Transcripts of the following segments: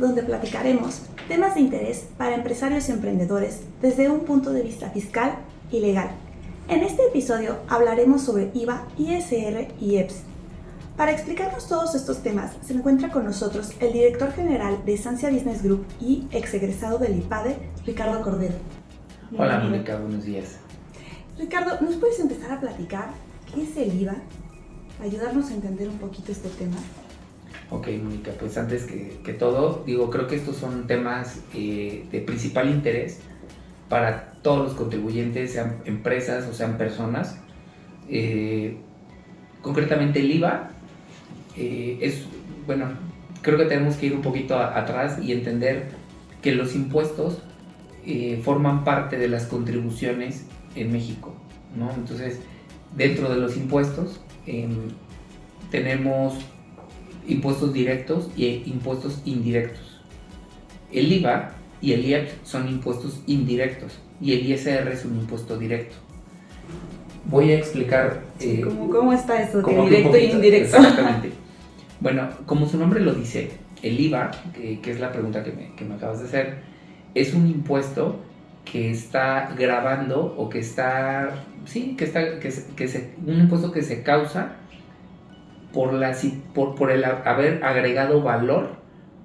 donde platicaremos temas de interés para empresarios y emprendedores desde un punto de vista fiscal y legal. En este episodio hablaremos sobre IVA, ISR y EPS. Para explicarnos todos estos temas se encuentra con nosotros el director general de Sancia Business Group y exegresado del IPADE, Ricardo Cordero. Hola Mónica, buenos días. Ricardo, ¿nos puedes empezar a platicar qué es el IVA? Ayudarnos a entender un poquito este tema. Ok, Mónica, pues antes que todo, creo que estos son temas de principal interés para todos los contribuyentes, sean empresas o sean personas. Concretamente el IVA creo que tenemos que ir un poquito atrás y entender que los impuestos forman parte de las contribuciones en México, ¿no? Entonces, dentro de los impuestos tenemos impuestos directos e impuestos indirectos. El IVA y el IEPS son impuestos indirectos y el ISR es un impuesto directo. Voy a explicar ¿Cómo está eso de directo e indirecto? Exactamente. Bueno, como su nombre lo dice, el IVA, que es la pregunta que me acabas de hacer, es un impuesto que está grabando o un impuesto que se causa por el haber agregado valor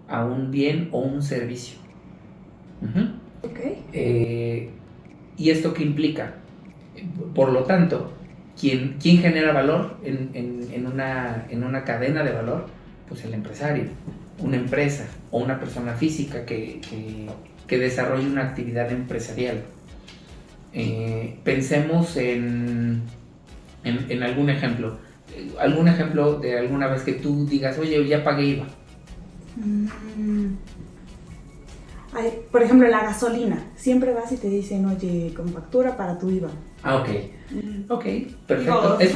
a un bien o un servicio. Uh-huh. Okay. ¿Y esto qué implica? Por lo tanto, ¿quién genera valor en una cadena de valor? Pues el empresario, una empresa o una persona física que desarrolle una actividad empresarial. Pensemos en algún ejemplo. ¿Algún ejemplo de alguna vez que tú digas, oye, ya pagué IVA? Por ejemplo, la gasolina. Siempre vas y te dicen, oye, con factura para tu IVA. Ok. Ok, perfecto. Es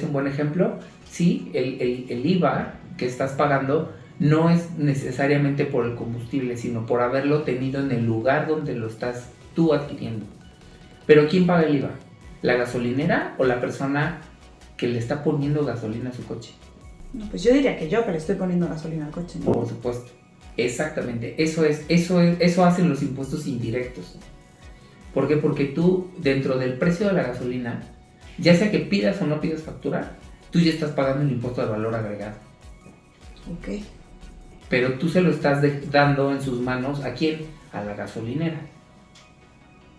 un buen ejemplo. Sí, el IVA que estás pagando no es necesariamente por el combustible, sino por haberlo tenido en el lugar donde lo estás tú adquiriendo. Pero ¿quién paga el IVA? ¿La gasolinera o la persona que le está poniendo gasolina a su coche? No, pues yo diría que yo, pero estoy poniendo gasolina al coche, ¿no? Por supuesto. Exactamente. Eso hacen los impuestos indirectos. ¿Por qué? Porque tú, dentro del precio de la gasolina, ya sea que pidas o no pidas factura, tú ya estás pagando el impuesto de valor agregado. Ok. Pero tú se lo estás dando en sus manos, ¿a quién? A la gasolinera.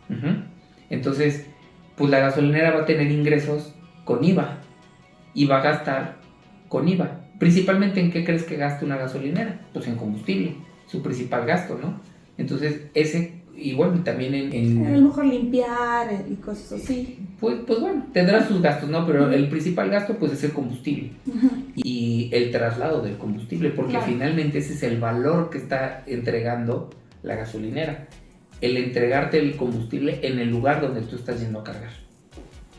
Uh-huh. Entonces, pues la gasolinera va a tener ingresos con IVA y va a gastar con IVA. Principalmente, ¿en qué crees que gasta una gasolinera? Pues en combustible, su principal gasto, ¿no? Entonces, y bueno, también a lo mejor limpiar y cosas así. Pues bueno, tendrá sus gastos, ¿no? Pero el principal gasto pues es el combustible. Uh-huh. Y el traslado del combustible, porque claro, finalmente ese es el valor que está entregando la gasolinera. El entregarte el combustible en el lugar donde tú estás yendo a cargar.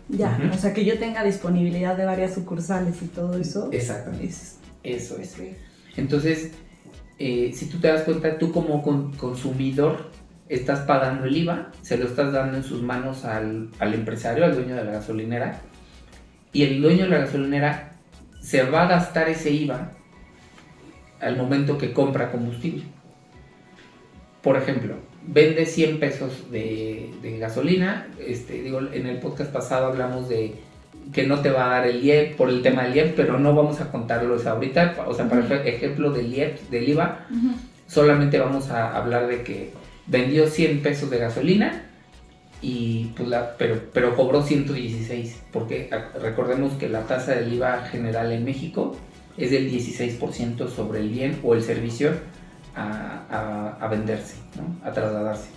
Ya, uh-huh. O sea, que yo tenga disponibilidad de varias sucursales y todo eso. Exactamente. Eso es. Okay. Entonces, si tú te das cuenta, tú como consumidor estás pagando el IVA, se lo estás dando en sus manos al empresario, al dueño de la gasolinera, y el dueño de la gasolinera se va a gastar ese IVA al momento que compra combustible. Por ejemplo, vende 100 pesos de gasolina. En el podcast pasado hablamos de que no te va a dar el IEP por el tema del IEP, pero no vamos a contarlo ahorita. O sea, para ejemplo del IEP, del IVA, uh-huh, solamente vamos a hablar de que vendió 100 pesos de gasolina y pues pero cobró 116, porque recordemos que la tasa del IVA general en México es del 16% sobre el bien o el servicio a venderse, ¿no? A trasladarse.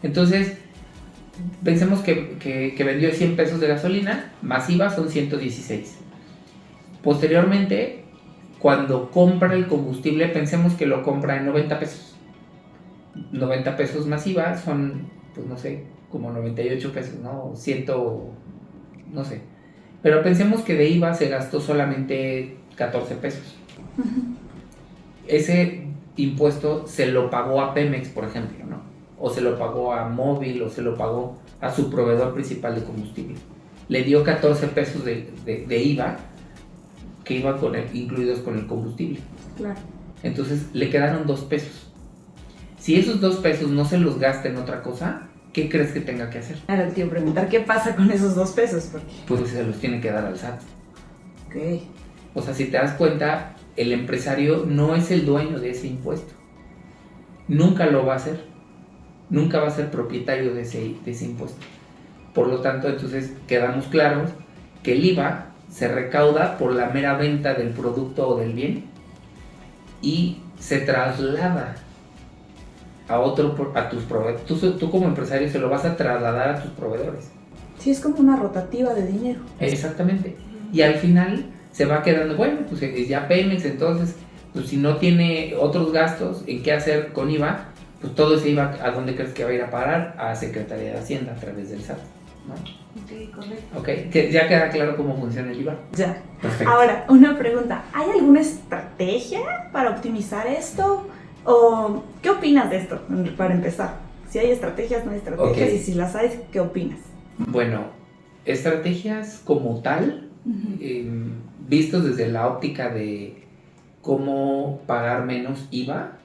Entonces, pensemos que vendió 100 pesos de gasolina, más IVA son 116. Posteriormente, cuando compra el combustible, pensemos que lo compra en 90 pesos. 90 pesos más IVA son, pues no sé, como 98 pesos, ¿no? 100, no sé. Pero pensemos que de IVA se gastó solamente 14 pesos. Uh-huh. Ese impuesto se lo pagó a Pemex, por ejemplo, ¿no? O se lo pagó a Móvil, o se lo pagó a su proveedor principal de combustible. Le dio 14 pesos de IVA que iban incluidos con el combustible. Claro. Entonces le quedaron 2 pesos. Si esos 2 pesos no se los gasta en otra cosa, ¿qué crees que tenga que hacer? Ahora te iba a preguntar, ¿qué pasa con esos 2 pesos? Porque... Pues se los tiene que dar al SAT. Ok. O sea, si te das cuenta, el empresario no es el dueño de ese impuesto. Nunca lo va a hacer. Nunca va a ser propietario de ese impuesto. Por lo tanto, entonces quedamos claros que el IVA se recauda por la mera venta del producto o del bien y se traslada a tus proveedores. Tú como empresario se lo vas a trasladar a tus proveedores. Sí, es como una rotativa de dinero. Exactamente. Y al final se va quedando, bueno, pues ya Pemex, entonces, pues si no tiene otros gastos en qué hacer con IVA, pues todo ese IVA, ¿a dónde crees que va a ir a parar? A Secretaría de Hacienda a través del SAT, ¿no? Ok, correcto. Ok, que ya queda claro cómo funciona el IVA. Ya. Perfecto. Ahora, una pregunta. ¿Hay alguna estrategia para optimizar esto? ¿O qué opinas de esto, para empezar? Si hay estrategias, no hay estrategias, Ok. y si las hay, ¿qué opinas? Bueno, estrategias como tal, vistos desde la óptica de cómo pagar menos IVA,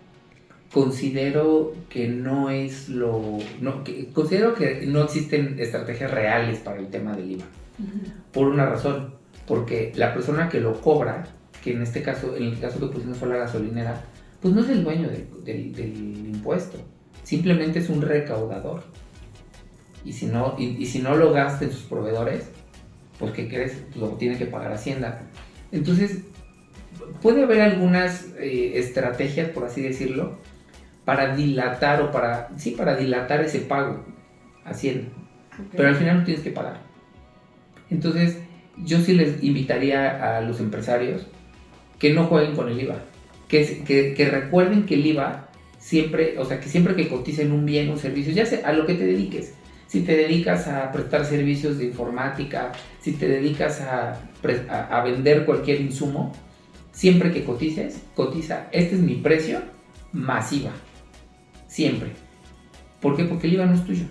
considero que considero que no existen estrategias reales para el tema del IVA. Por una razón, porque la persona que lo cobra, que en este caso, en el caso que pusimos fue la gasolinera, pues no es el dueño del impuesto, simplemente es un recaudador. Y si no lo gasta en sus proveedores, pues ¿qué crees? Pues lo tiene que pagar Hacienda. Entonces, puede haber algunas estrategias, por así decirlo, para dilatar para dilatar ese pago a Hacienda. Okay. Pero al final no tienes que pagar. Entonces, yo sí les invitaría a los empresarios que no jueguen con el IVA, que recuerden que el IVA siempre, o sea, que siempre que coticen un bien o un servicio, ya sea a lo que te dediques, si te dedicas a prestar servicios de informática, si te dedicas a vender cualquier insumo, siempre que cotiza, este es mi precio más IVA, siempre. ¿Por qué? Porque el IVA no es tuyo.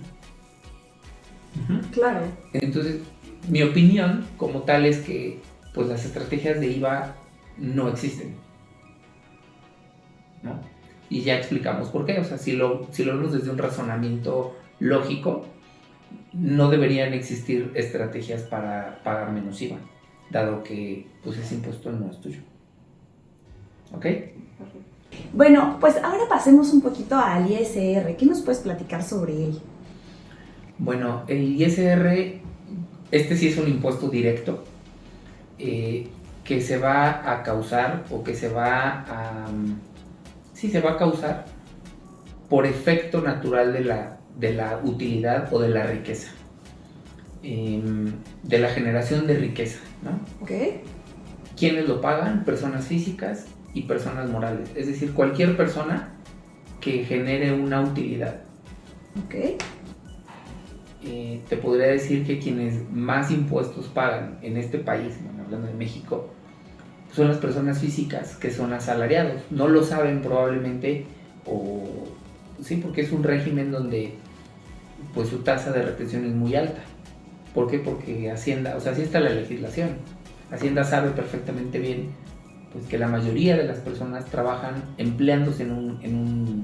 Claro. Entonces, mi opinión como tal es que pues las estrategias de IVA no existen, ¿no? Y ya explicamos por qué. O sea, si lo vemos desde un razonamiento lógico, no deberían existir estrategias para pagar menos IVA, dado que pues ese impuesto no es tuyo. ¿Ok? Bueno, pues ahora pasemos un poquito al ISR. ¿Qué nos puedes platicar sobre él? Bueno, el ISR, este sí es un impuesto directo que se va a causar o que se va a causar por efecto natural de la utilidad o de la riqueza, de la generación de riqueza, ¿no? Ok. ¿Quiénes lo pagan? Personas físicas y personas morales, es decir, cualquier persona que genere una utilidad. Ok. Te podría decir que quienes más impuestos pagan en este país, bueno, hablando de México, son las personas físicas que son asalariados. No lo saben probablemente, o sí, porque es un régimen donde pues su tasa de retención es muy alta. ¿Por qué? Porque Hacienda, o sea, así está la legislación. Hacienda sabe perfectamente bien pues que la mayoría de las personas trabajan empleándose en un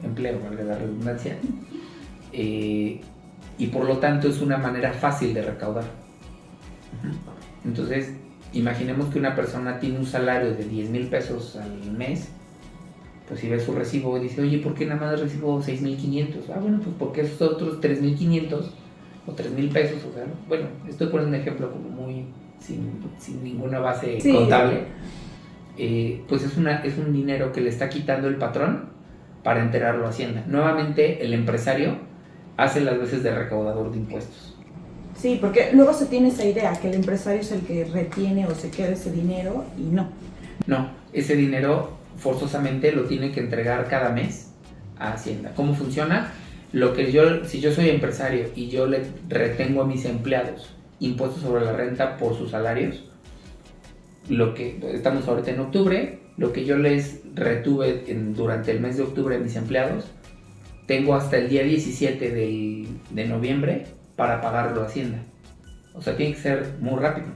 empleo, valga la redundancia, y por lo tanto es una manera fácil de recaudar. Entonces, imaginemos que una persona tiene un salario de 10,000 pesos al mes, pues si ve su recibo y dice, oye, ¿por qué nada más recibo 6,500? Ah, bueno, pues porque esos otros 3,500 o 3,000 pesos, o sea, bueno, estoy poniendo un ejemplo como muy sin ninguna base contable, pues es un dinero que le está quitando el patrón para enterarlo a Hacienda. Nuevamente, el empresario hace las veces de recaudador de impuestos. Sí, porque luego se tiene esa idea que el empresario es el que retiene o se queda ese dinero y no. No, ese dinero forzosamente lo tiene que entregar cada mes a Hacienda. ¿Cómo funciona? Si yo soy empresario y yo le retengo a mis empleados impuestos sobre la renta por sus salarios, estamos ahorita en octubre, lo que yo les retuve durante el mes de octubre a mis empleados, tengo hasta el día 17 de noviembre para pagarlo a Hacienda. O sea, tiene que ser muy rápido.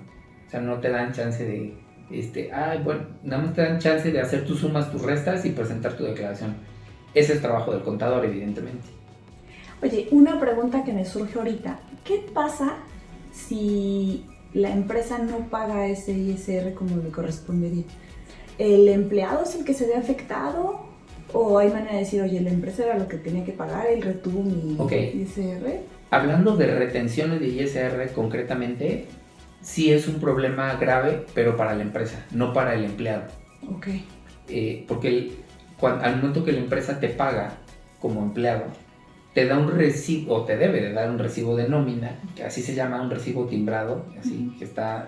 O sea, no te dan chance de Bueno, nada más te dan chance de hacer tus sumas, tus restas y presentar tu declaración. Ese es trabajo del contador, evidentemente. Oye, una pregunta que me surge ahorita. ¿Qué pasa si la empresa no paga ese ISR como le correspondería? ¿El empleado es el que se ve afectado? ¿O hay manera de decir, oye, la empresa era lo que tenía que pagar, él retuvo mi ISR? Hablando de retenciones de ISR concretamente, sí es un problema grave, pero para la empresa, no para el empleado. Porque al momento que la empresa te paga como empleado, te da un recibo, o te debe de dar un recibo de nómina, que así se llama, un recibo timbrado, así que está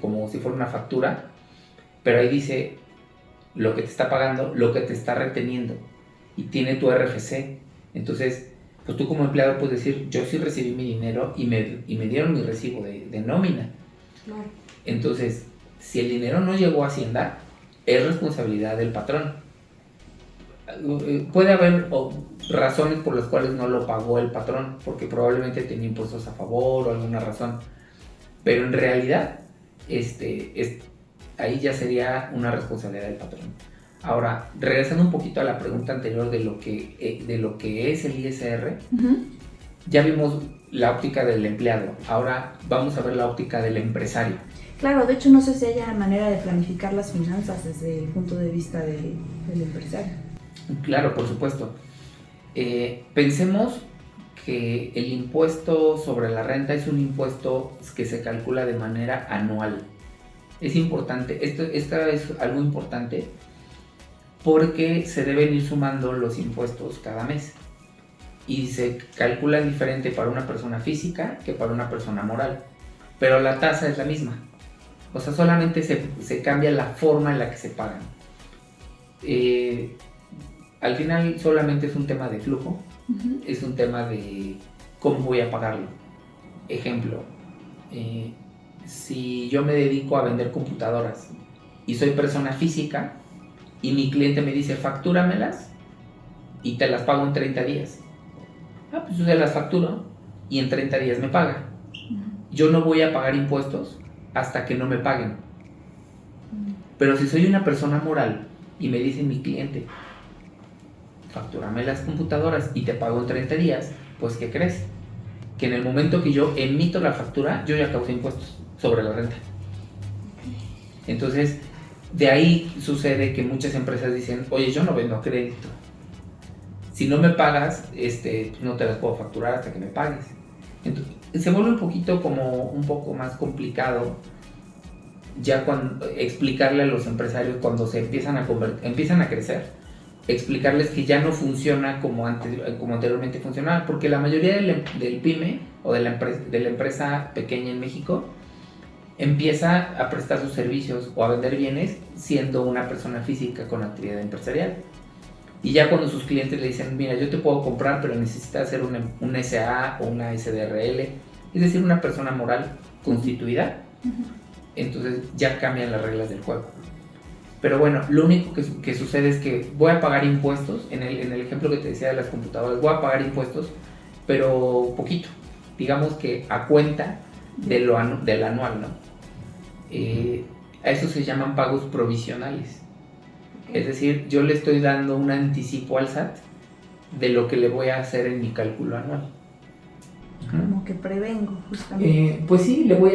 como si fuera una factura, pero ahí dice lo que te está pagando, lo que te está reteniendo, y tiene tu RFC. Entonces, pues tú como empleado puedes decir, yo sí recibí mi dinero y me dieron mi recibo de nómina. Claro. Entonces, si el dinero no llegó a Hacienda, es responsabilidad del patrón. Puede haber razones por las cuales no lo pagó el patrón, porque probablemente tenía impuestos a favor o alguna razón, pero en realidad ahí ya sería una responsabilidad del patrón. Ahora, regresando un poquito a la pregunta anterior de lo que es el ISR, ya vimos la óptica del empleado, ahora vamos a ver la óptica del empresario. Claro, de hecho no sé si haya manera de planificar las finanzas desde el punto de vista del empresario. Claro, por supuesto. Pensemos que el impuesto sobre la renta es un impuesto que se calcula de manera anual. Es importante, esto es algo importante porque se deben ir sumando los impuestos cada mes y se calcula diferente para una persona física que para una persona moral, pero la tasa es la misma, o sea, solamente se cambia la forma en la que se pagan. Al final solamente es un tema de flujo, es un tema de cómo voy a pagarlo. Ejemplo, si yo me dedico a vender computadoras y soy persona física y mi cliente me dice factúramelas y te las pago en 30 días. Pues yo se las facturo y en 30 días me paga. Yo no voy a pagar impuestos hasta que no me paguen. Pero si soy una persona moral y me dice mi cliente factúrame las computadoras y te pago en 30 días, pues ¿qué crees? Que en el momento que yo emito la factura, yo ya causé impuestos sobre la renta. Entonces, de ahí sucede que muchas empresas dicen, oye, yo no vendo a crédito. Si no me pagas, no te las puedo facturar hasta que me pagues. Entonces, se vuelve un poco más complicado ya cuando explicarle a los empresarios cuando se empiezan a crecer, explicarles que ya no funciona como anteriormente funcionaba, porque la mayoría del pyme o de la empresa pequeña en México empieza a prestar sus servicios o a vender bienes siendo una persona física con actividad empresarial. Y ya cuando sus clientes le dicen, mira, yo te puedo comprar, pero necesitas hacer una SA o una SDRL, es decir, una persona moral constituida, entonces ya cambian las reglas del juego. Pero bueno, lo único que sucede es que voy a pagar impuestos, en el ejemplo que te decía de las computadoras, voy a pagar impuestos, pero poquito, digamos que a cuenta del anual, ¿no? A eso se llaman pagos provisionales. Es decir, yo le estoy dando un anticipo al SAT de lo que le voy a hacer en mi cálculo anual. Como que prevengo, justamente. Pues sí, le voy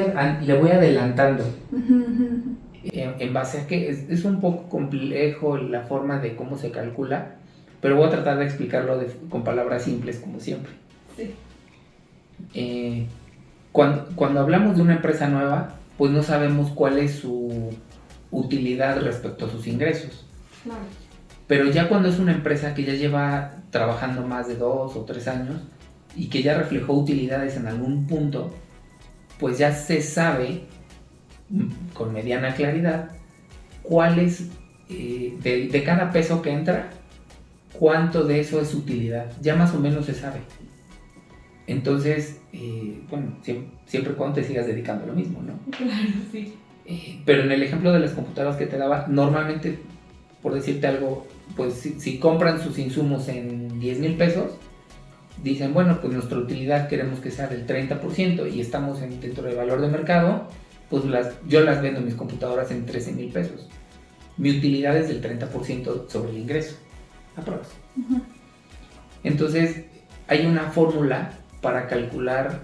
adelantando. En base a que es un poco complejo la forma de cómo se calcula, pero voy a tratar de explicarlo con palabras simples como siempre. Sí. Cuando hablamos de una empresa nueva, pues no sabemos cuál es su utilidad respecto a sus ingresos. Claro. Pero ya cuando es una empresa que ya lleva trabajando más de 2 o 3 años y que ya reflejó utilidades en algún punto, pues ya se sabe con mediana claridad cuál es de cada peso que entra, cuánto de eso es utilidad. Ya más o menos se sabe. Entonces, bueno, siempre cuando te sigas dedicando a lo mismo, ¿no? Claro, sí. Pero en el ejemplo de las computadoras que te daba, normalmente, por decirte algo, pues si compran sus insumos en 10,000 pesos, dicen, bueno, pues nuestra utilidad queremos que sea del 30% y estamos dentro del valor de mercado, pues yo las vendo en mis computadoras en 13,000 pesos. Mi utilidad es del 30% sobre el ingreso, aprox. Ujú. Entonces, hay una fórmula para calcular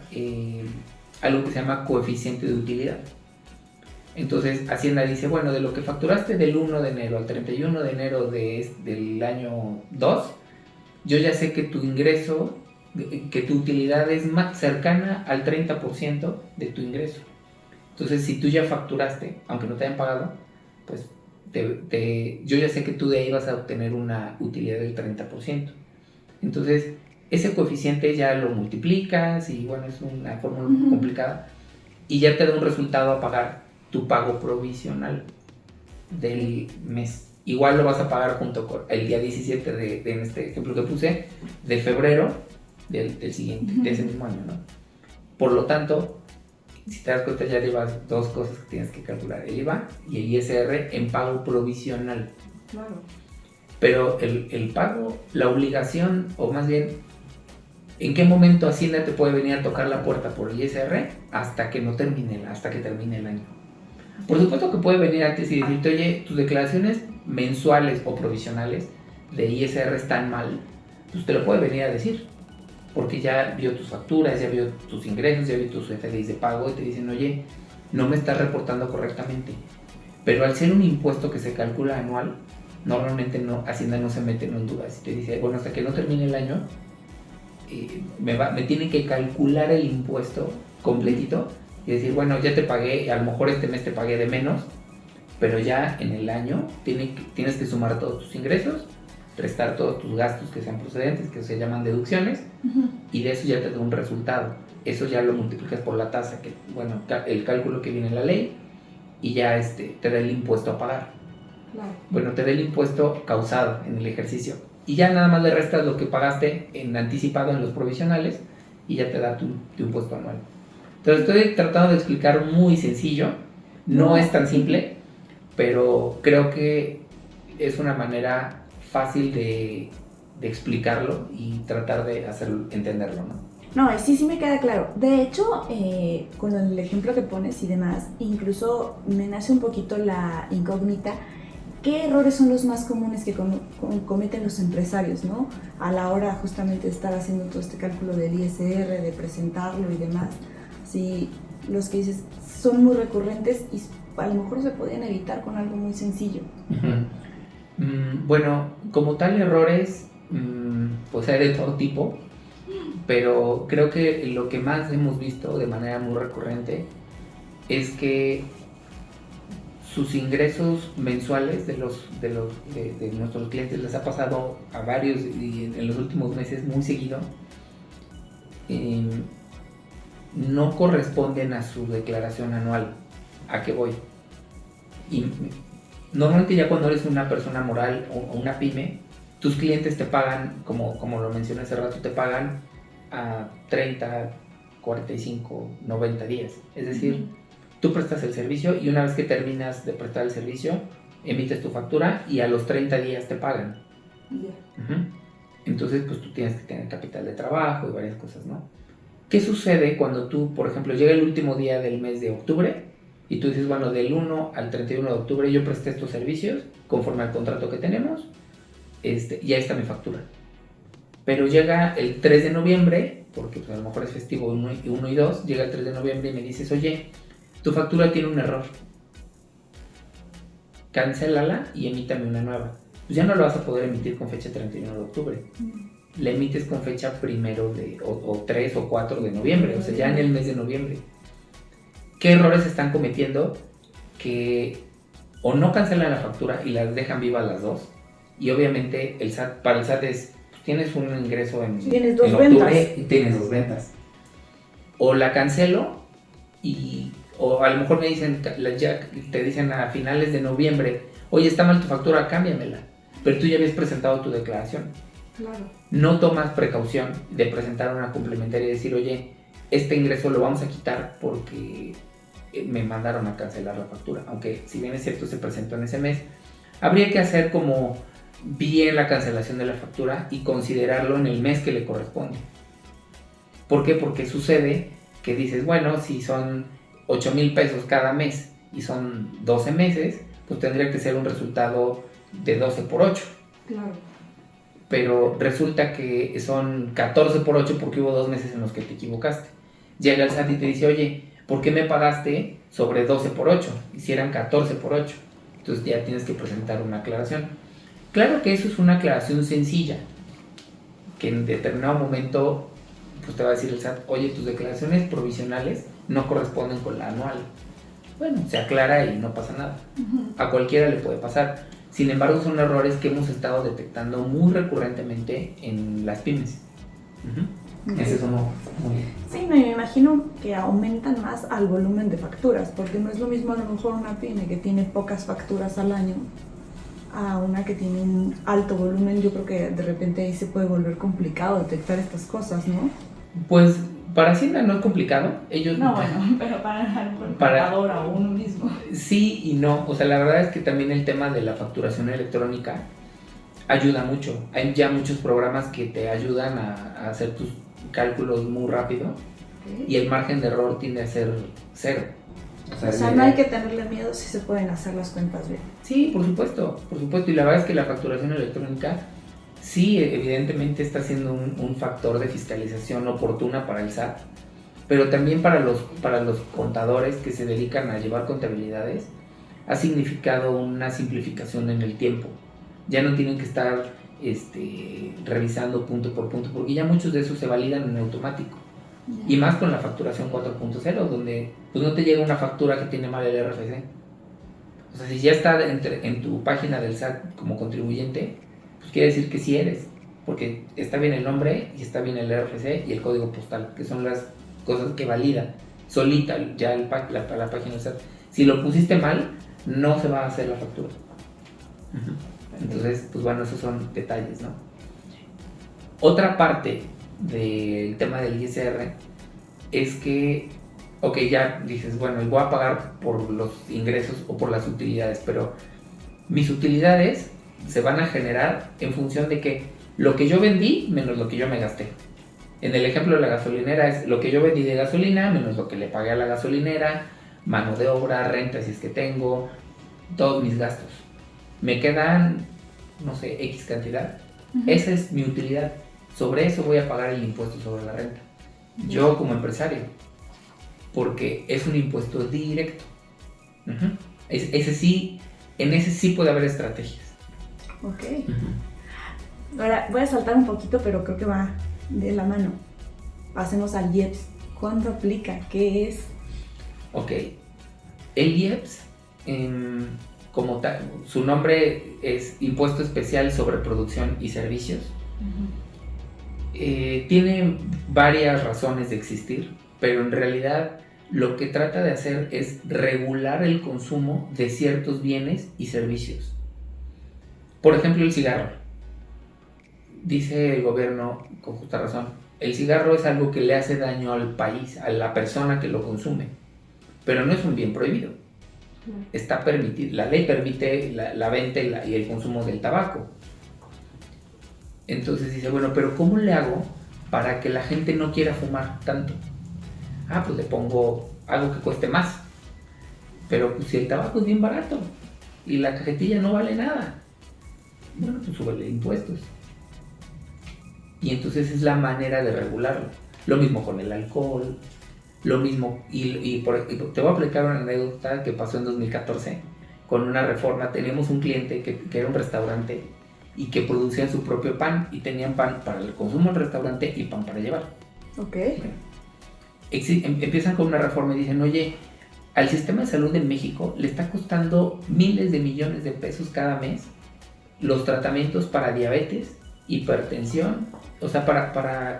algo que se llama coeficiente de utilidad. Entonces, Hacienda dice, bueno, de lo que facturaste del 1 de enero al 31 de enero del año 2, yo ya sé que tu ingreso, que tu utilidad es más cercana al 30% de tu ingreso. Entonces, si tú ya facturaste, aunque no te hayan pagado, pues yo ya sé que tú de ahí vas a obtener una utilidad del 30%. Entonces, ese coeficiente ya lo multiplicas y bueno, es una fórmula complicada y ya te da un resultado a pagar tu pago provisional del mes. Igual lo vas a pagar junto con el día 17 en este ejemplo que puse, de febrero del siguiente, de ese mismo año, ¿no? Por lo tanto, si te das cuenta, ya llevas dos cosas que tienes que calcular, el IVA y el ISR en pago provisional. Claro. Pero el pago, la obligación, o más bien, ¿en qué momento Hacienda te puede venir a tocar la puerta por el ISR? Hasta que termine el año. Por supuesto que puede venir antes y decirte, oye, tus declaraciones mensuales o provisionales de ISR están mal. Pues te lo puede venir a decir, porque ya vio tus facturas, ya vio tus ingresos, ya vio tus FDIs de pago y te dicen, oye, no me estás reportando correctamente. Pero al ser un impuesto que se calcula anual, normalmente Hacienda no se mete en dudas y te dice, bueno, hasta que no termine el año, me tienen que calcular el impuesto completito y decir, bueno, ya te pagué, a lo mejor este mes te pagué de menos, pero ya en el año tienes que sumar todos tus ingresos, restar todos tus gastos que sean procedentes, que se llaman deducciones, y de eso ya te da un resultado. Eso ya lo multiplicas por la tasa, que bueno, el cálculo que viene en la ley, y ya te da el impuesto a pagar. Claro. Bueno, te da el impuesto causado en el ejercicio. Y ya nada más le restas lo que pagaste en anticipado en los provisionales y ya te da tu impuesto anual. Entonces estoy tratando de explicar muy sencillo. No es tan simple, pero creo que es una manera fácil de explicarlo y tratar de hacerlo, entenderlo, ¿no? No, sí me queda claro. De hecho, con el ejemplo que pones y demás, incluso me nace un poquito la incógnita. ¿Qué errores son los más comunes que cometen los empresarios, ¿no? A la hora justamente de estar haciendo todo este cálculo del ISR, de presentarlo y demás. Sí, los que dices son muy recurrentes y a lo mejor se podían evitar con algo muy sencillo. Bueno, como tal errores, pues hay de todo tipo, pero creo que lo que más hemos visto de manera muy recurrente es que sus ingresos mensuales de nuestros clientes, les ha pasado a varios y en los últimos meses muy seguido, no corresponden a su declaración anual. ¿A qué voy? Y normalmente ya cuando eres una persona moral o una pyme, tus clientes te pagan, como lo mencioné hace rato, te pagan a 30, 45, 90 días. Es decir, tú prestas el servicio y una vez que terminas de prestar el servicio, emites tu factura y a los 30 días te pagan. Entonces, pues tú tienes que tener capital de trabajo y varias cosas, ¿no? ¿Qué sucede cuando tú, por ejemplo, llega el último día del mes de octubre y tú dices, bueno, del 1 al 31 de octubre yo presté estos servicios conforme al contrato que tenemos, y ahí está mi factura? Pero llega el 3 de noviembre, porque pues a lo mejor es festivo 1 y 2, llega el 3 de noviembre y me dices, oye, tu factura tiene un error, cancélala y emítame una nueva. Pues ya no la vas a poder emitir con fecha 31 de octubre. La emites con fecha 1 o 3 o 4 de noviembre, o sea, ya en el mes de noviembre. ¿Qué errores están cometiendo? Que o no cancelan la factura y las dejan vivas las dos, y obviamente para el SAT es, pues, tienes un ingreso en octubre y tienes 2 ventas. O la cancelo o a lo mejor me dicen, ya te dicen a finales de noviembre, oye, está mal tu factura, cámbiamela. Pero tú ya habías presentado tu declaración. Claro. No tomas precaución de presentar una complementaria y decir, oye, este ingreso lo vamos a quitar porque me mandaron a cancelar la factura. Aunque si bien es cierto se presentó en ese mes, habría que hacer como bien la cancelación de la factura y considerarlo en el mes que le corresponde. ¿Por qué? Porque sucede que dices, bueno, si son 8,000 pesos cada mes y son 12 meses, pues tendría que ser un resultado de 12 por 8. Claro. Pero resulta que son 14 por 8 porque hubo 2 meses en los que te equivocaste. Llega el SAT y te dice, oye, ¿por qué me pagaste sobre 12 por 8? Y si eran 14 por 8. Entonces ya tienes que presentar una aclaración. Claro que eso es una aclaración sencilla, que en determinado momento pues te va a decir el SAT, oye, tus declaraciones provisionales no corresponden con la anual. Bueno, se aclara y no pasa nada. A cualquiera le puede pasar. Sin embargo, son errores que hemos estado detectando muy recurrentemente en las pymes. Okay. Ese es uno muy... Sí, me imagino que aumentan más al volumen de facturas, porque no es lo mismo a lo mejor una pyme que tiene pocas facturas al año a una que tiene un alto volumen. Yo creo que de repente ahí se puede volver complicado detectar estas cosas, ¿no? Pues para Hacienda no es complicado. Ellos no, bueno, pero para el contador o uno mismo. Sí y no. O sea, la verdad es que también el tema de la facturación electrónica ayuda mucho. Hay ya muchos programas que te ayudan a hacer tus cálculos muy rápido. Okay. Y el margen de error tiende a ser 0. O sea, no hay que tenerle miedo si se pueden hacer las cuentas bien. Sí, por supuesto. Y la verdad es que la facturación electrónica sí, evidentemente está siendo un factor de fiscalización oportuna para el SAT, pero también para los contadores que se dedican a llevar contabilidades, ha significado una simplificación en el tiempo. Ya no tienen que estar revisando punto por punto, porque ya muchos de esos se validan en automático. Y más con la facturación 4.0, donde pues no te llega una factura que tiene mal el RFC. O sea, si ya está en tu página del SAT como contribuyente, pues quiere decir que sí eres, porque está bien el nombre y está bien el RFC y el código postal, que son las cosas que valida solita ya la página del SAT. Si lo pusiste mal, no se va a hacer la factura. Entonces, pues bueno, esos son detalles, ¿no? Otra parte del tema del ISR es que, ok, ya dices, bueno, voy a pagar por los ingresos o por las utilidades, pero mis utilidades se van a generar en función de que lo que yo vendí menos lo que yo me gasté. En el ejemplo de la gasolinera es lo que yo vendí de gasolina menos lo que le pagué a la gasolinera, mano de obra, renta si es que tengo, todos mis gastos. Me quedan, no sé, X cantidad. Esa es mi utilidad. Sobre eso voy a pagar el impuesto sobre la renta. Yo como empresario. Porque es un impuesto directo. Ese sí, en ese sí puede haber estrategias. Ok. Ahora voy a saltar un poquito, pero creo que va de la mano. Pasemos al IEPS. ¿Cuándo aplica? ¿Qué es? Ok. El IEPS, como tal, su nombre es Impuesto Especial sobre Producción y Servicios. Tiene varias razones de existir, pero en realidad lo que trata de hacer es regular el consumo de ciertos bienes y servicios. Por ejemplo, el cigarro. Dice el gobierno, con justa razón, el cigarro es algo que le hace daño al país, a la persona que lo consume, pero no es un bien prohibido. Está permitido, la ley permite la venta y el consumo del tabaco. Entonces dice, bueno, pero ¿cómo le hago para que la gente no quiera fumar tanto? Pues le pongo algo que cueste más. Pero pues, si el tabaco es bien barato y la cajetilla no vale nada, bueno, pues súbele impuestos. Y entonces es la manera de regularlo. Lo mismo con el alcohol, lo mismo, y te voy a aplicar una anécdota que pasó en 2014 con una reforma. Teníamos un cliente que era un restaurante y que producían su propio pan y tenían pan para el consumo del restaurante y pan para llevar. Ok. Empiezan con una reforma y dicen, oye, al sistema de salud de México le está costando miles de millones de pesos cada mes los tratamientos para diabetes, hipertensión, o sea, para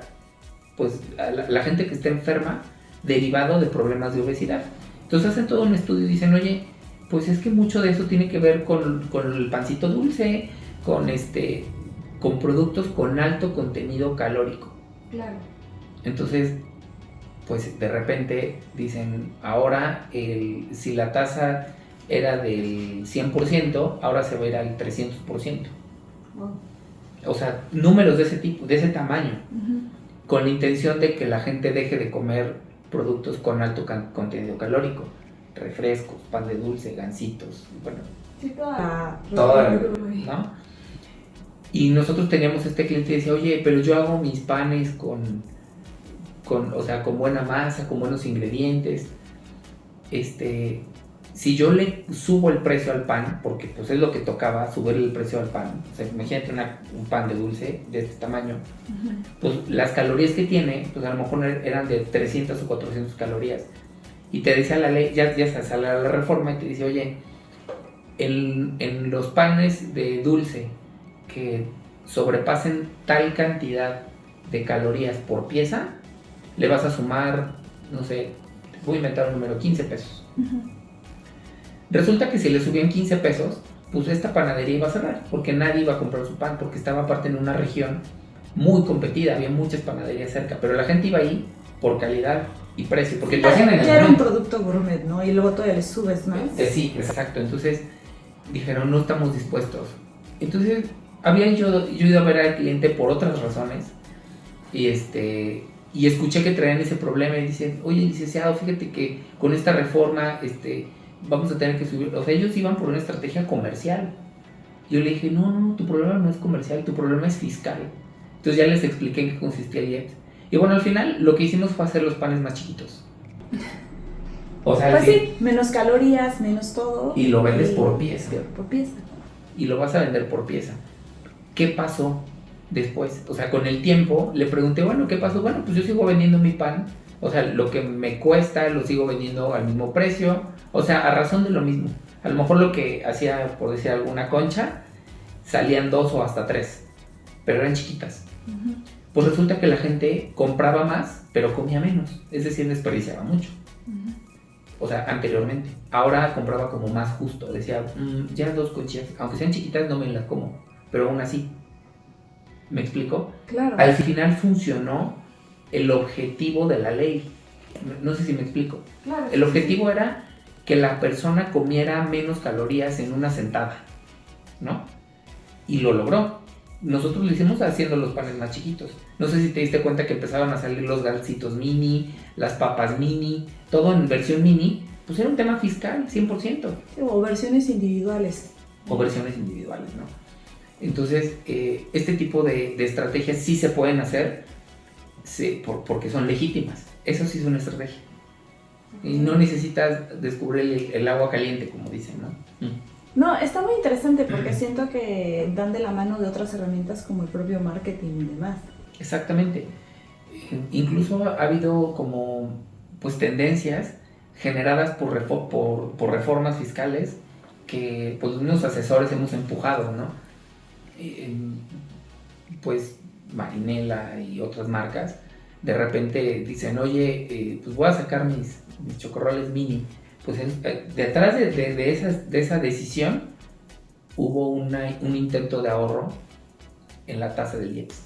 pues, la gente que está enferma derivado de problemas de obesidad. Entonces hacen todo un estudio y dicen, oye, pues es que mucho de eso tiene que ver con el pancito dulce, con productos con alto contenido calórico. Claro. Entonces, pues de repente dicen, ahora si la tasa era del 100%, ahora se va a ir al 300%. O sea, números de ese tipo, de ese tamaño, con la intención de que la gente deje de comer productos con alto contenido calórico, refrescos, pan de dulce, gansitos, bueno, Sí, ¿no? Y nosotros teníamos este cliente y decía, oye, pero yo hago mis panes o sea, con buena masa, con buenos ingredientes. Si yo le subo el precio al pan, porque pues es lo que tocaba, subir el precio al pan. O sea, imagínate un pan de dulce de este tamaño, pues las calorías que tiene, pues a lo mejor eran de 300 o 400 calorías. Y te decía la ley, ya se sale la reforma y te dice, oye, en los panes de dulce que sobrepasen tal cantidad de calorías por pieza, le vas a sumar, no sé, voy a inventar un número, 15 pesos. Resulta que si le subían 15 pesos, pues esta panadería iba a cerrar, porque nadie iba a comprar su pan, porque estaba aparte en una región muy competida, había muchas panaderías cerca, pero la gente iba ahí por calidad y precio, porque sí, lo hacían en el ya era un producto gourmet, ¿no? Y luego todavía le subes más. Sí, exacto. Entonces dijeron, no estamos dispuestos. Entonces yo ido a ver al cliente por otras razones y escuché que traían ese problema y dicen, oye, licenciado, fíjate que con esta reforma vamos a tener que subir. O sea, ellos iban por una estrategia comercial. Yo le dije, no, tu problema no es comercial, tu problema es fiscal. Entonces ya les expliqué en qué consistía el IEPS. Y bueno, al final lo que hicimos fue hacer los panes más chiquitos. O sea, pues sí, menos calorías, menos todo. Y lo vendes por pieza. Por pieza. Y lo vas a vender por pieza. ¿Qué pasó después? O sea, con el tiempo le pregunté, bueno, ¿qué pasó? Bueno, pues yo sigo vendiendo mi pan. O sea, lo que me cuesta lo sigo vendiendo al mismo precio. O sea, a razón de lo mismo. A lo mejor lo que hacía, por decir alguna concha, salían 2 o hasta 3. Pero eran chiquitas. Pues resulta que la gente compraba más, pero comía menos. Es decir, desperdiciaba mucho. O sea, anteriormente. Ahora compraba como más justo. Decía, ya 2 conchas, aunque sean chiquitas, no me las como. Pero aún así. ¿Me explico? Claro. Al final funcionó el objetivo de la ley. No sé si me explico. Claro, el objetivo era que la persona comiera menos calorías en una sentada, ¿no? Y lo logró. Nosotros lo hicimos haciendo los panes más chiquitos. No sé si te diste cuenta que empezaban a salir los gansitos mini, las papas mini, todo en versión mini. Pues era un tema fiscal, 100%. Sí, o versiones individuales. O versiones individuales, ¿no? Entonces, este tipo de estrategias sí se pueden hacer porque son legítimas. Eso sí es una estrategia. Y no necesitas descubrir el agua caliente, como dicen, ¿no? No, está muy interesante porque siento que dan de la mano de otras herramientas como el propio marketing y demás. Exactamente. Incluso ha habido como pues tendencias generadas por reformas fiscales que pues los mismos asesores hemos empujado, ¿no? Pues Marinela y otras marcas de repente dicen, oye, pues voy a sacar mis chocorroles mini. Pues detrás de esa decisión hubo un intento de ahorro en la tasa del IEPS.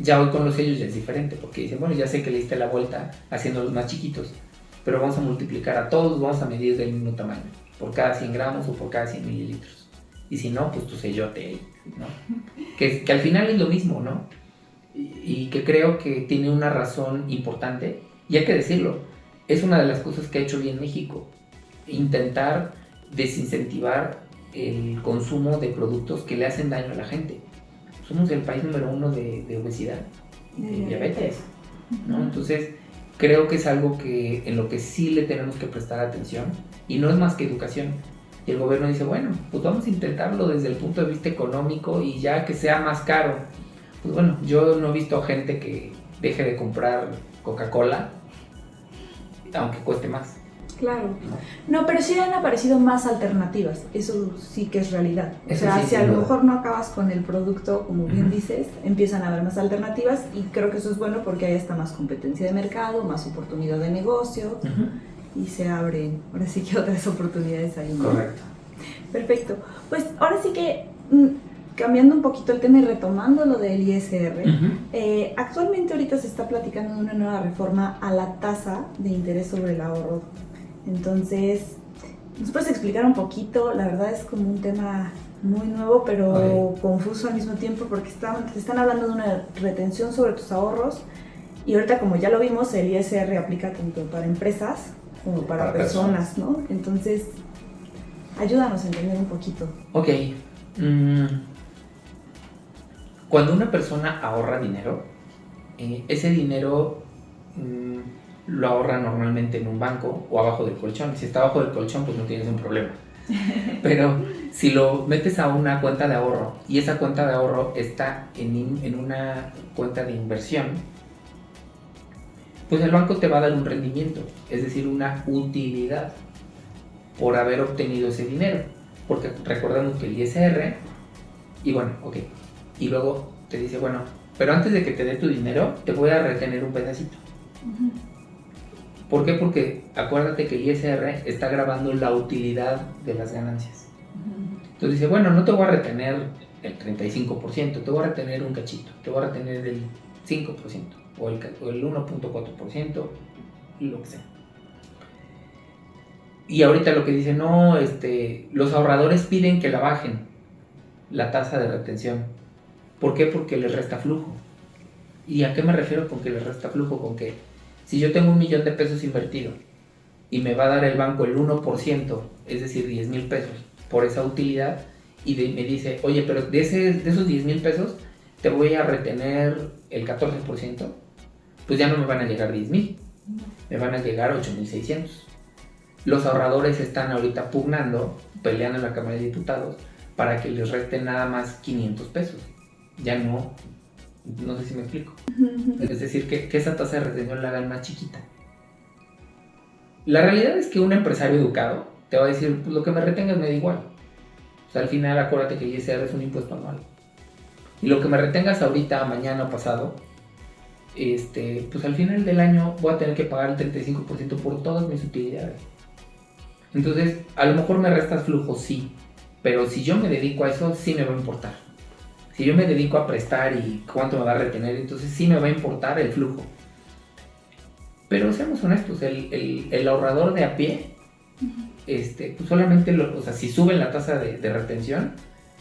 Ya hoy con los sellos ya es diferente, porque dicen, bueno, ya sé que le diste la vuelta haciéndolos más chiquitos, pero vamos a multiplicar a todos, vamos a medir del mismo tamaño, por cada 100 gramos o por cada 100 mililitros. Y si no, pues tu sellote, ¿no? Que al final es lo mismo, ¿no? Y que creo que tiene una razón importante, y hay que decirlo. Es una de las cosas que ha hecho bien México, intentar desincentivar el consumo de productos que le hacen daño a la gente. Somos el país número 1 de obesidad y de diabetes, ¿no? Entonces, creo que es algo en lo que sí le tenemos que prestar atención, y no es más que educación. Y el gobierno dice, bueno, pues vamos a intentarlo desde el punto de vista económico y ya que sea más caro. Pues bueno, yo no he visto gente que deje de comprar Coca-Cola aunque cueste más. Claro. No, pero sí han aparecido más alternativas. Eso sí que es realidad. O sea, sí, si a lo mejor no acabas con el producto, como bien dices, empiezan a haber más alternativas, y creo que eso es bueno porque hay hasta más competencia de mercado, más oportunidad de negocio, y se abren ahora sí que otras oportunidades ahí, ¿no? Correcto. Perfecto. Pues ahora sí que cambiando un poquito el tema y retomando lo del ISR, actualmente ahorita se está platicando de una nueva reforma a la tasa de interés sobre el ahorro. Entonces, ¿nos puedes explicar un poquito? La verdad es como un tema muy nuevo, pero confuso al mismo tiempo, porque te están hablando de una retención sobre tus ahorros Y ahorita, como ya lo vimos, el ISR aplica tanto para empresas como para personas, ¿no? Entonces, ayúdanos a entender un poquito. Ok. Cuando una persona ahorra dinero, ese dinero lo ahorra normalmente en un banco o abajo del colchón. Si está abajo del colchón, pues no tienes un problema. Pero si lo metes a una cuenta de ahorro y esa cuenta de ahorro está en una cuenta de inversión, pues el banco te va a dar un rendimiento, es decir, una utilidad por haber obtenido ese dinero. Porque recordemos que el ISR, y bueno, ok, y luego te dice, bueno, pero antes de que te dé tu dinero, te voy a retener un pedacito. ¿Por qué? Porque acuérdate que el ISR está grabando la utilidad de las ganancias. Entonces dice, bueno, no te voy a retener el 35%, te voy a retener un cachito, te voy a retener el 5% o el 1.4%, lo que sea. Y ahorita lo que dice, no, los ahorradores piden que la bajen la tasa de retención. ¿Por qué? Porque les resta flujo. ¿Y a qué me refiero con que les resta flujo? Con que si yo tengo 1,000,000 de pesos invertido y me va a dar el banco el 1%, es decir, 10,000 pesos por esa utilidad, y me dice, oye, pero de esos 10,000 pesos te voy a retener el 14%, pues ya no me van a llegar 10,000, me van a llegar 8,600. Los ahorradores están ahorita pugnando, peleando en la Cámara de Diputados para que les resten nada más 500 pesos. Ya no sé si me explico. Es decir, que esa tasa de retención la hagan más chiquita. La realidad es que un empresario educado te va a decir, pues lo que me retengas me da igual. O sea, al final acuérdate que el ISR es un impuesto anual. Y lo que me retengas ahorita, mañana o pasado, pues al final del año voy a tener que pagar el 35% por todas mis utilidades. Entonces, a lo mejor me restas flujo, sí, pero si yo me dedico a eso, sí me va a importar. Si yo me dedico a prestar y cuánto me va a retener, entonces sí me va a importar el flujo. Pero seamos honestos, el ahorrador de a pie, pues solamente, o sea, si suben la tasa de retención,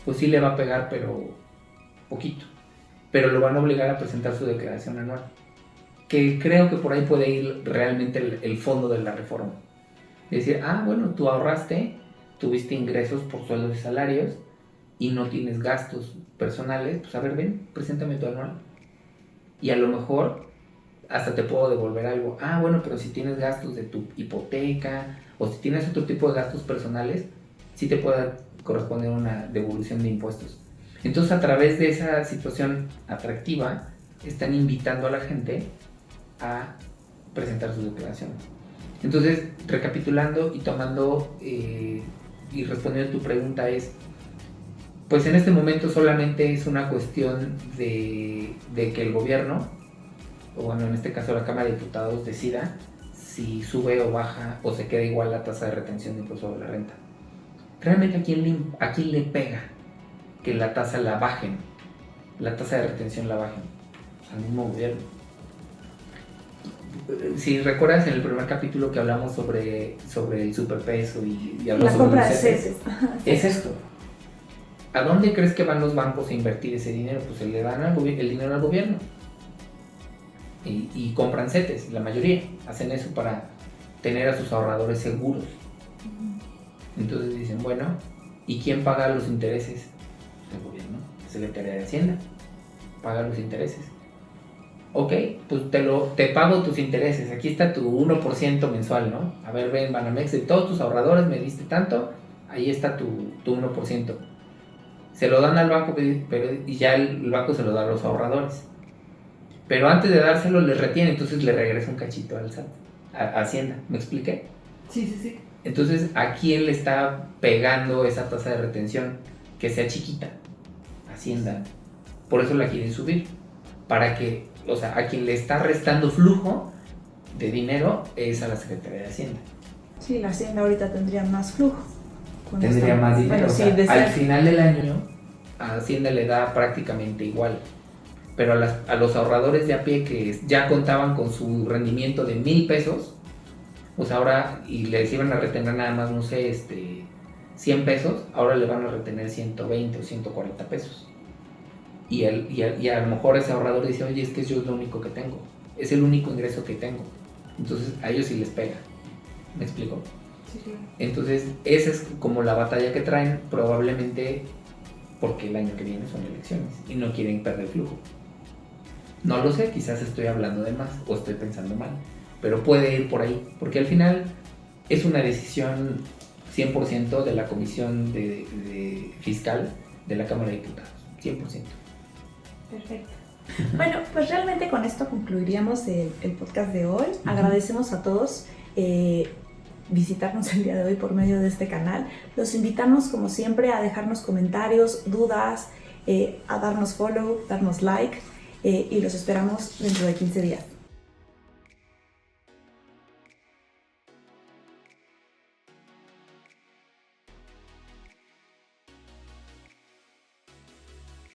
pues sí le va a pegar, pero poquito. Pero lo van a obligar a presentar su declaración anual. Que creo que por ahí puede ir realmente el fondo de la reforma. Es decir, bueno, tú ahorraste, tuviste ingresos por sueldos y salarios y no tienes gastos personales, pues a ver, ven, preséntame tu anual. Y a lo mejor hasta te puedo devolver algo. Bueno, pero si tienes gastos de tu hipoteca o si tienes otro tipo de gastos personales, sí te puede corresponder una devolución de impuestos. Entonces, a través de esa situación atractiva, están invitando a la gente a presentar sus declaraciones. Entonces, recapitulando y tomando y respondiendo a tu pregunta es, pues en este momento solamente es una cuestión de que el gobierno, o bueno, en este caso la Cámara de Diputados, decida si sube o baja o se queda igual la tasa de retención de impuesto sobre la renta. Realmente ¿a quién le pega que la tasa la bajen, la tasa de retención la bajen? Al mismo gobierno. Si recuerdas en el primer capítulo que hablamos sobre el superpeso y hablamos sobre compra de CETES, es esto. ¿A dónde crees que van los bancos a invertir ese dinero? Pues le dan el dinero al gobierno y compran CETES, la mayoría hacen eso para tener a sus ahorradores seguros. Entonces dicen, bueno, ¿y quién paga los intereses? El gobierno, la Secretaría de Hacienda paga los intereses. Ok, pues te pago tus intereses, aquí está tu 1% mensual, ¿no? A ver, ven, Banamex, de todos tus ahorradores me diste tanto, ahí está tu 1%. Se lo dan al banco, y ya el banco se lo da a los ahorradores. Pero antes de dárselo les retiene, entonces le regresa un cachito al SAT, a Hacienda. ¿Me expliqué? Sí. Entonces, ¿a quién le está pegando esa tasa de retención? Que sea chiquita. Hacienda. Por eso la quieren subir. Para que, o sea, a quien le está restando flujo de dinero es a la Secretaría de Hacienda. Sí, la Hacienda ahorita tendría más flujo. Tendría más dinero. Bueno, sí, al final del año, a Hacienda le da prácticamente igual. Pero a los ahorradores de a pie que ya contaban con su rendimiento de 1,000 pesos, pues ahora, y les iban a retener nada más, no sé, 100 pesos, ahora le van a retener 120 o 140 pesos. Y a lo mejor ese ahorrador dice, oye, es que yo es lo único que tengo. es el único ingreso que tengo. Entonces a ellos sí les pega. ¿Me explico? Sí, claro. Entonces esa es como la batalla que traen, probablemente porque el año que viene son elecciones y no quieren perder flujo. No lo sé, quizás estoy hablando de más o estoy pensando mal, pero puede ir por ahí, porque al final es una decisión 100% de la Comisión de Fiscal de la Cámara de Diputados, 100%. Perfecto. Bueno, pues realmente con esto concluiríamos el podcast de hoy. Agradecemos a todos visitarnos el día de hoy por medio de este canal. Los invitamos como siempre a dejarnos comentarios, dudas, a darnos follow, darnos like y los esperamos dentro de 15 días.